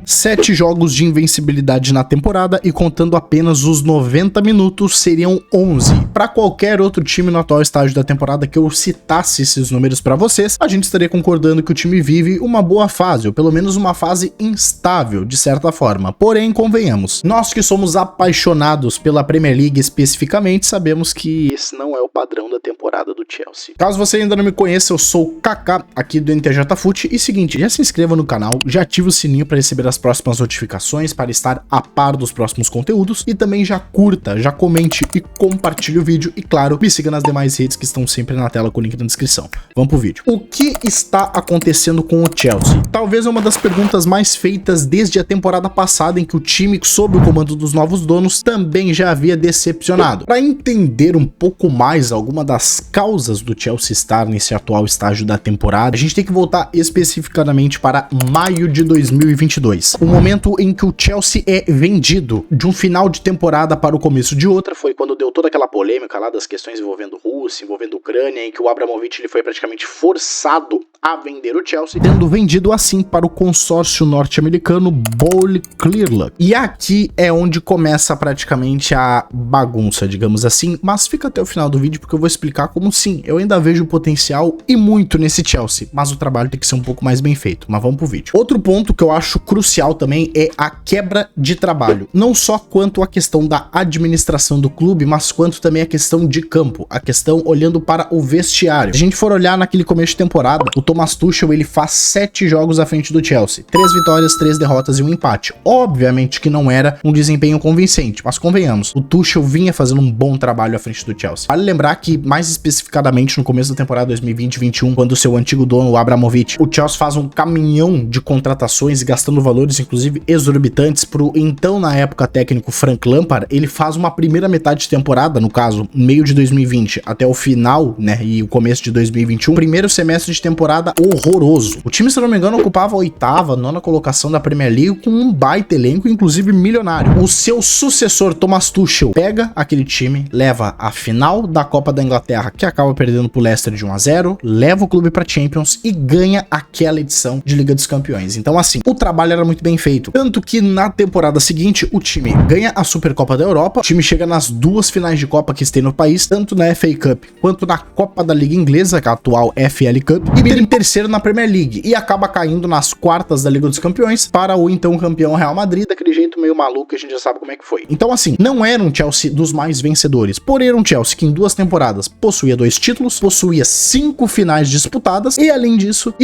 7 jogos de invencibilidade na temporada e contando apenas os 90 minutos seriam 11. Para qualquer outro time no atual estágio da temporada que eu citasse esses números para vocês, a gente estaria concordando que o time vive uma boa fase, ou pelo menos uma fase instável, de certa forma. Porém, convenhamos, nós que somos apaixonados pela Premier League especificamente, sabemos que esse não é o padrão da temporada do Chelsea. Caso você ainda não me conheça, eu sou o Kaká, aqui do NTJ Fut, e seguinte, já se inscreva no canal, já ative o sininho para receber as próximas notificações, para estar a par dos próximos conteúdos, e também já curta, já comente e compartilhe o vídeo, e claro, me siga nas demais redes que estão sempre na tela com o link na descrição. Vamos pro vídeo. O que está acontecendo com o Chelsea? Talvez uma das perguntas mais feitas desde a temporada passada, em que o time, sob o comando dos novos donos, também já havia decepcionado. Para entender um pouco mais alguma das causas do Chelsea estar nesse atual estágio da temporada, a gente tem que voltar especificamente para maio de 2022. O momento em que o Chelsea é vendido de um final de temporada para o começo de outra, foi quando deu toda aquela polêmica lá das questões envolvendo Rússia, envolvendo Ucrânia, em que o Abramovich ele foi praticamente forçado a vender o Chelsea, tendo vendido assim para o consórcio norte-americano Bowl Clearlock. E aqui é onde começa praticamente a bagunça, digamos assim, mas fica até o final do vídeo porque eu vou explicar como sim, eu ainda vejo potencial e muito nesse Chelsea, mas o trabalho tem que ser um pouco mais bem feito, mas vamos pro vídeo. Outro ponto que eu acho crucial também é a quebra de trabalho, não só quanto a questão da administração do clube, mas quanto também a questão de campo, a questão olhando para o vestiário. Se a gente for olhar naquele começo de temporada, o Thomas Tuchel ele faz 7 jogos à frente do Chelsea, 3 vitórias, 3 derrotas e um empate. Obviamente que não era um desempenho convincente, mas convenhamos, o Tuchel vinha fazendo um bom trabalho à frente do Chelsea. Vale lembrar que, mais especificadamente no começo da temporada 2020-21, quando o seu antigo dono, o Abramovich, o Chelsea faz um caminhão de contratações, gastando valores inclusive exorbitantes pro então na época técnico Frank Lampard. Ele faz uma primeira metade de temporada, no caso, meio de 2020 até o final, né, e o começo de 2021, primeiro semestre de temporada horroroso. O time, se não me engano, ocupava a 8ª, 9ª colocação da Premier League com um baita elenco, inclusive milionário. O seu sucessor, Thomas Tuchel, pega aquele time, leva a final da Copa da Inglaterra, que acaba perdendo pro Leicester de 1-0, leva o clube pra Champions e ganha aquela edição de Liga dos Campeões. Então, assim, o trabalho era muito bem feito. Tanto que na temporada seguinte, o time ganha a Supercopa da Europa, o time chega nas 2 finais de Copa que tem no país, tanto na FA Cup quanto na Copa da Liga Inglesa, que é a atual FL Cup, e em terceiro na Premier League, e acaba caindo nas quartas da Liga dos Campeões para o então campeão Real Madrid, daquele jeito meio maluco que a gente já sabe como é que foi. Então, assim, não era um Chelsea dos mais vencedores, porém era um Chelsea que em 2 temporadas possuía 2 títulos, possuía 5 finais disputadas e além disso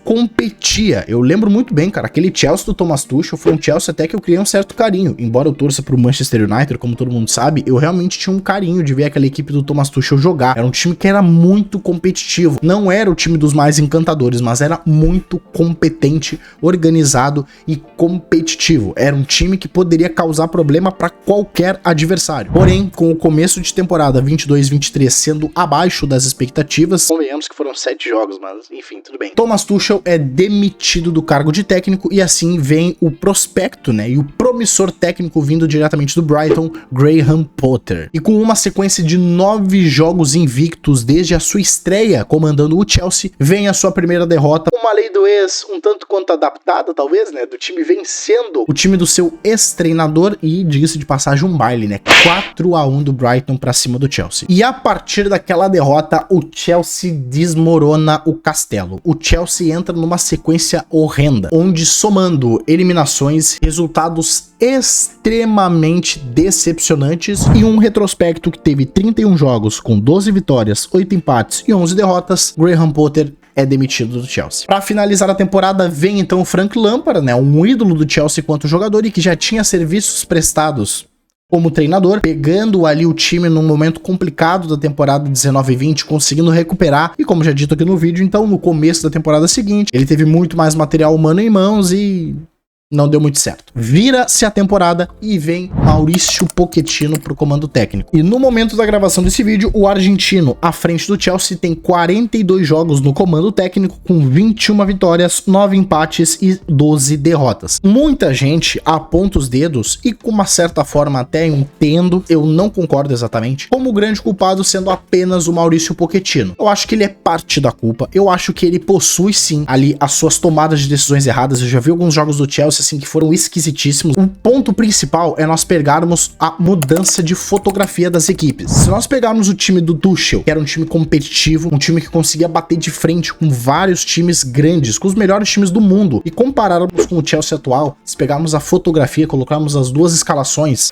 competia. Eu lembro muito bem, cara, aquele Chelsea do Thomas Tuchel foi um Chelsea até que eu criei um certo carinho. Embora eu torça pro Manchester United, como todo mundo sabe, eu realmente tinha um carinho de ver aquela equipe do Thomas Tuchel jogar. Era um time que era muito competitivo. Não era o time dos mais encantadores, mas era muito competente, organizado e competitivo. Era um time que poderia causar problema para qualquer adversário. Porém, com o começo de temporada 22-23 sendo abaixo das expectativas, convenhamos que foram 7 jogos, mas enfim, tudo bem. Thomas Tuchel é demitido do cargo de técnico e assim vem o prospecto, né, e o promissor técnico vindo diretamente do Brighton, Graham Potter. E com uma sequência de 9 jogos invictos desde a sua estreia comandando o Chelsea, vem a sua primeira derrota, uma lei do ex um tanto quanto adaptada, talvez, né, do time vencendo o time do seu ex-treinador e, diga-se de passagem, um baile, né, 4-1 do Brighton pra cima do Chelsea. E a partir daquela derrota, o Chelsea desmorona o castelo. O Chelsea entra numa sequência horrenda, onde somando eliminações, resultados extremamente decepcionantes e um retrospecto que teve 31 jogos com 12 vitórias, 8 empates e 11 derrotas, Graham Potter é demitido do Chelsea. Para finalizar a temporada, vem então o Frank Lampard, né, um ídolo do Chelsea quanto jogador e que já tinha serviços prestados como treinador, pegando ali o time num momento complicado da temporada 19-20, conseguindo recuperar, e como já dito aqui no vídeo, então no começo da temporada seguinte, ele teve muito mais material humano em mãos e não deu muito certo. Vira-se a temporada e vem Mauricio Pochettino pro comando técnico. E no momento da gravação desse vídeo, o argentino à frente do Chelsea tem 42 jogos no comando técnico, com 21 vitórias, 9 empates e 12 derrotas. Muita gente aponta os dedos e, com uma certa forma até entendo, eu não concordo exatamente, como o grande culpado sendo apenas o Mauricio Pochettino. Eu acho que ele é parte da culpa, eu acho que ele possui sim ali as suas tomadas de decisões erradas. Eu já vi alguns jogos do Chelsea Chelsea, assim, que foram esquisitíssimos. O ponto principal é nós pegarmos a mudança de fotografia das equipes. Se nós pegarmos o time do Tuchel, que era um time competitivo, um time que conseguia bater de frente com vários times grandes, com os melhores times do mundo, e compararmos com o Chelsea atual, se pegarmos a fotografia, colocarmos as duas escalações,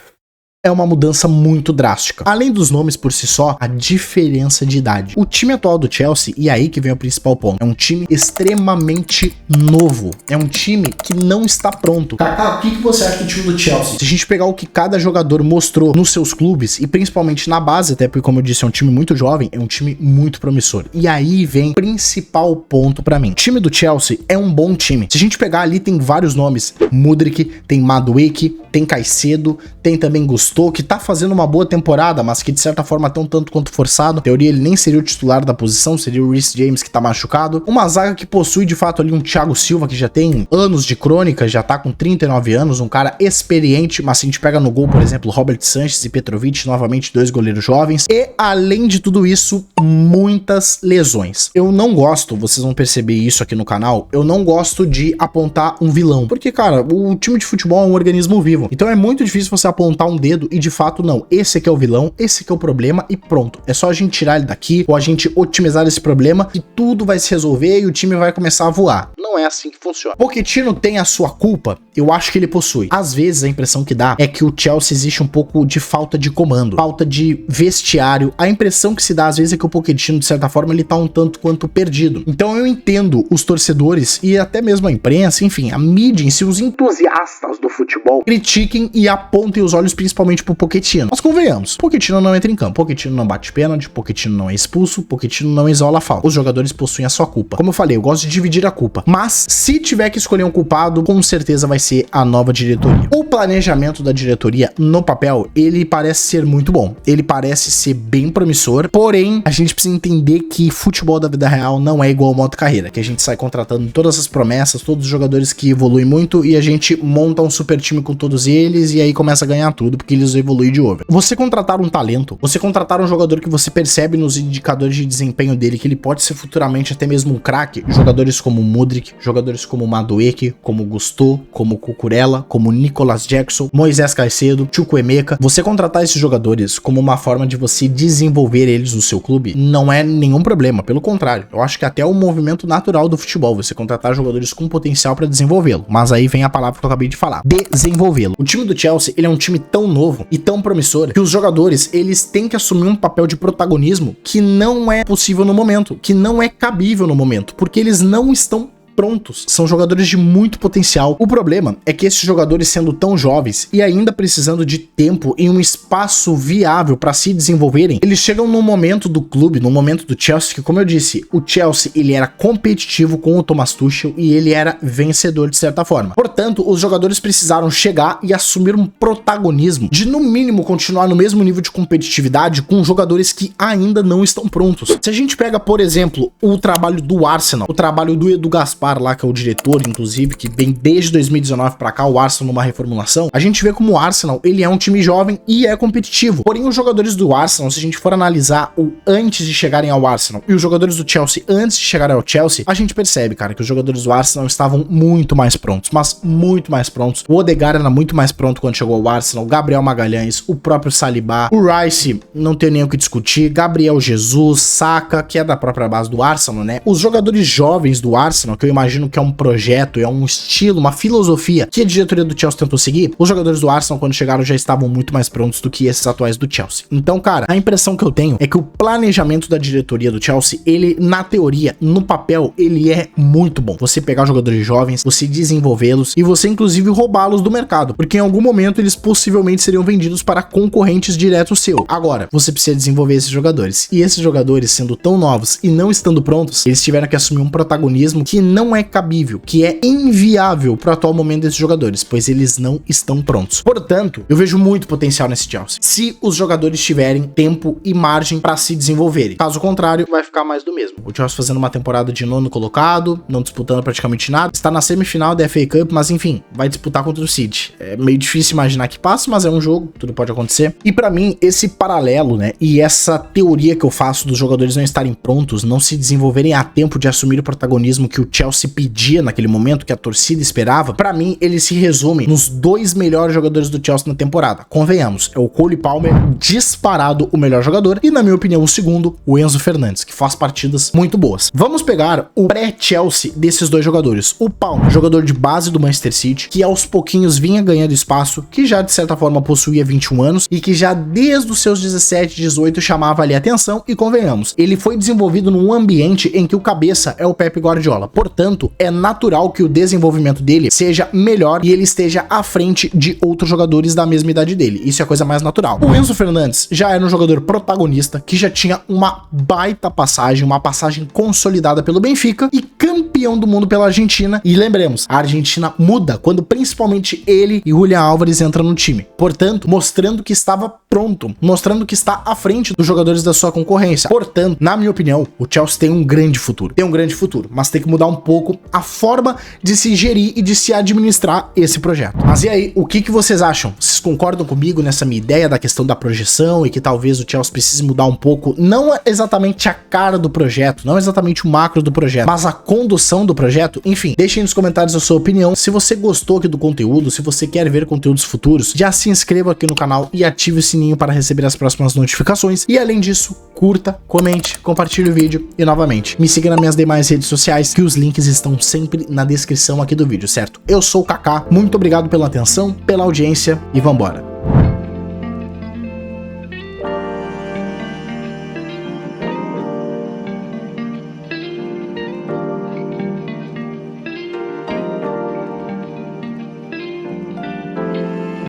é uma mudança muito drástica. Além dos nomes por si só, a diferença de idade. O time atual do Chelsea, e aí que vem o principal ponto, é um time extremamente novo. É um time que não está pronto. Kaká, o que você acha do time do Chelsea? Se a gente pegar o que cada jogador mostrou nos seus clubes, e principalmente na base, até porque, como eu disse, é um time muito jovem, é um time muito promissor. E aí vem o principal ponto pra mim. O time do Chelsea é um bom time. Se a gente pegar ali, tem vários nomes. Mudryk, tem Madueke, tem Caicedo, tem também Gusto, que tá fazendo uma boa temporada, mas que de certa forma tá um tanto quanto forçado. Em teoria, ele nem seria o titular da posição, seria o Reece James que tá machucado. Uma zaga que possui de fato ali um Thiago Silva, que já tem anos de crônica, já tá com 39 anos, um cara experiente, mas se a gente pega no gol, por exemplo, Robert Sanchez e Petrovic, novamente dois goleiros jovens. E além de tudo isso, muitas lesões. Eu não gosto, vocês vão perceber isso aqui no canal, eu não gosto de apontar um vilão, porque, cara, o time de futebol é um organismo vivo, então é muito difícil você apontar um dedo e de fato não, esse aqui é o vilão, esse aqui é o problema e pronto. É só a gente tirar ele daqui ou a gente otimizar esse problema e tudo vai se resolver e o time vai começar a voar. Não é assim que funciona. Pochettino tem a sua culpa? Eu acho que ele possui. Às vezes a impressão que dá é que o Chelsea existe um pouco de falta de comando, falta de vestiário. A impressão que se dá às vezes é que o Pochettino, de certa forma, ele tá um tanto quanto perdido. Então eu entendo os torcedores e até mesmo a imprensa, enfim, a mídia em si, os entusiastas do futebol, critiquem e apontem os olhos principalmente pro Pochettino. Mas convenhamos, Pochettino não entra em campo, Pochettino não bate pênalti, Pochettino não é expulso, Pochettino não isola a falta. Os jogadores possuem a sua culpa. Como eu falei, eu gosto de dividir a culpa. Mas se tiver que escolher um culpado, com certeza vai ser a nova diretoria. O planejamento da diretoria no papel, ele parece ser muito bom. Ele parece ser bem promissor, porém, a gente precisa entender que futebol da vida real não é igual ao modo carreira, que a gente sai contratando todas as promessas, todos os jogadores que evoluem muito e a gente monta um super time com todos eles e aí começa a ganhar tudo porque eles evoluem de over. Você contratar um talento, você contratar um jogador que você percebe nos indicadores de desempenho dele que ele pode ser futuramente até mesmo um craque, jogadores como Mudryk, jogadores como Madueke, como Gusto, como Cucurella, como Nicolas Jackson, Moisés Caicedo, Chukwuemeka, você contratar esses jogadores como uma forma de você desenvolver eles no seu clube não é nenhum problema, pelo contrário, eu acho que até é um movimento natural do futebol, você contratar jogadores com potencial para desenvolvê-lo, mas aí vem a palavra que eu acabei de falar, desenvolvê-lo. O time do Chelsea, ele é um time tão novo e tão promissor que os jogadores, eles têm que assumir um papel de protagonismo que não é possível no momento, que não é cabível no momento, porque eles não estão prontos. São jogadores de muito potencial. O problema é que esses jogadores, sendo tão jovens e ainda precisando de tempo em um espaço viável para se desenvolverem, eles chegam num momento do clube, num momento do Chelsea, que, como eu disse, o Chelsea, ele era competitivo com o Thomas Tuchel e ele era vencedor de certa forma. Portanto, os jogadores precisaram chegar e assumir um protagonismo de, no mínimo, continuar no mesmo nível de competitividade com jogadores que ainda não estão prontos. Se a gente pega, por exemplo, o trabalho do Arsenal, o trabalho do Edu Gaspar lá, que é o diretor, inclusive, que vem desde 2019 pra cá, o Arsenal numa reformulação, a gente vê como o Arsenal, ele é um time jovem e é competitivo. Porém, os jogadores do Arsenal, se a gente for analisar o antes de chegarem ao Arsenal e os jogadores do Chelsea antes de chegarem ao Chelsea, a gente percebe, cara, que os jogadores do Arsenal estavam muito mais prontos, mas muito mais prontos. O Odegaard era muito mais pronto quando chegou ao Arsenal, Gabriel Magalhães, o próprio Saliba, o Rice, não tem nem o que discutir, Gabriel Jesus, Saka, que é da própria base do Arsenal, né? Os jogadores jovens do Arsenal, que eu imagino que é um projeto, é um estilo, uma filosofia que a diretoria do Chelsea tentou seguir, os jogadores do Arsenal, quando chegaram, já estavam muito mais prontos do que esses atuais do Chelsea. Então, cara, a impressão que eu tenho é que o planejamento da diretoria do Chelsea, ele, na teoria, no papel, ele é muito bom. Você pegar jogadores jovens, você desenvolvê-los e você, inclusive, roubá-los do mercado, porque em algum momento eles possivelmente seriam vendidos para concorrentes diretos seu. Agora, você precisa desenvolver esses jogadores. E esses jogadores, sendo tão novos e não estando prontos, eles tiveram que assumir um protagonismo que não é cabível, que é inviável para o atual momento desses jogadores, pois eles não estão prontos. Portanto, eu vejo muito potencial nesse Chelsea, se os jogadores tiverem tempo e margem para se desenvolverem. Caso contrário, vai ficar mais do mesmo. O Chelsea fazendo uma temporada de nono colocado, não disputando praticamente nada, está na semifinal da FA Cup, mas enfim, vai disputar contra o City. É meio difícil imaginar que passe, mas é um jogo, tudo pode acontecer. E para mim, esse paralelo, né, e essa teoria que eu faço dos jogadores não estarem prontos, não se desenvolverem a tempo de assumir o protagonismo que o Chelsea Chelsea pedia naquele momento, que a torcida esperava, pra mim ele se resume nos 2 melhores jogadores do Chelsea na temporada. Convenhamos, é o Cole Palmer, disparado o melhor jogador, e na minha opinião o segundo, o Enzo Fernandes, que faz partidas muito boas. Vamos pegar o pré-Chelsea desses dois jogadores. O Palmer, jogador de base do Manchester City, que aos pouquinhos vinha ganhando espaço, que já de certa forma possuía 21 anos e que já desde os seus 17, 18 chamava ali atenção, e convenhamos, ele foi desenvolvido num ambiente em que o cabeça é o Pep Guardiola. Portanto, é natural que o desenvolvimento dele seja melhor e ele esteja à frente de outros jogadores da mesma idade dele. Isso é a coisa mais natural. O Enzo Fernandes já era um jogador protagonista, que já tinha uma baita passagem, uma passagem consolidada pelo Benfica e campeão do mundo pela Argentina. E lembremos, a Argentina muda quando principalmente ele e Julián Álvares entram no time. Portanto, mostrando que estava pronto, mostrando que está à frente dos jogadores da sua concorrência. Portanto, na minha opinião, o Chelsea tem um grande futuro. Tem um grande futuro, mas tem que mudar um pouco a forma de se gerir e de se administrar esse projeto. Mas e aí, o que vocês acham? Vocês concordam comigo nessa minha ideia da questão da projeção e que talvez o Chelsea precise mudar um pouco, não exatamente a cara do projeto, não exatamente o macro do projeto, mas a condução do projeto? Enfim, deixem nos comentários a sua opinião. Se você gostou aqui do conteúdo, se você quer ver conteúdos futuros, já se inscreva aqui no canal e ative o sininho para receber as próximas notificações. E além disso, curta, comente, compartilhe o vídeo e novamente, me siga nas minhas demais redes sociais, que os links estão sempre na descrição aqui do vídeo, certo? Eu sou o Kaká, muito obrigado pela atenção, pela audiência e vambora!